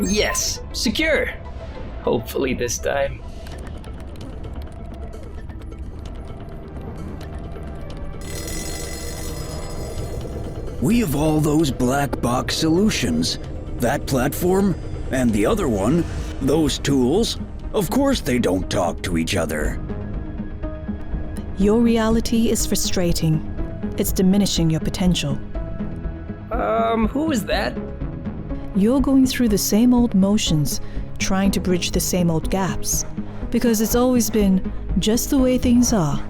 Yes, secure. Hopefully this time. We have all those black box solutions. That platform, and the other one, those tools, of course they don't talk to each other. Your reality is frustrating. It's diminishing your potential. Who is that? You're going through the same old motions, trying to bridge the same old gaps. Because it's always been just the way things are.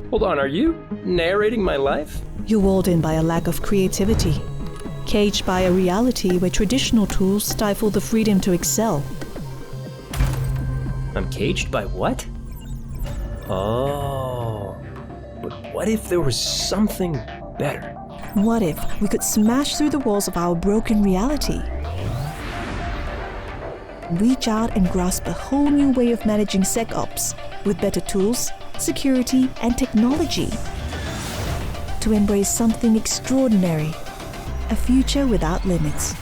Hold on, are you narrating my life? You're walled in by a lack of creativity, caged by a reality where traditional tools stifle the freedom to excel. I'm caged by what? Oh, but what if there was something better? What if we could smash through the walls of our broken reality? Reach out and grasp a whole new way of managing SecOps with better tools, security, and technology. To embrace something extraordinary, a future without limits,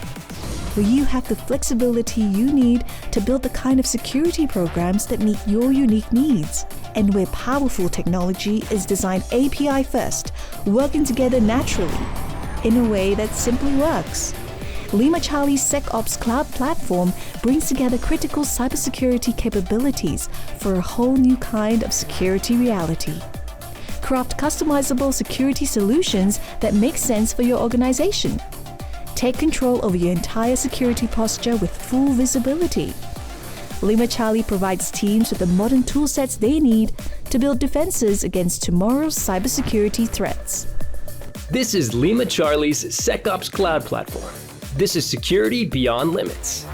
where you have the flexibility you need to build the kind of security programs that meet your unique needs, and where powerful technology is designed API first, working together naturally, in a way that simply works. LimaCharlie's SecOps cloud platform brings together critical cybersecurity capabilities for a whole new kind of security reality. Craft customizable security solutions that make sense for your organization. Take control over your entire security posture with full visibility. LimaCharlie provides teams with the modern toolsets they need to build defenses against tomorrow's cybersecurity threats. This is LimaCharlie's SecOps Cloud Platform. This is security beyond limits.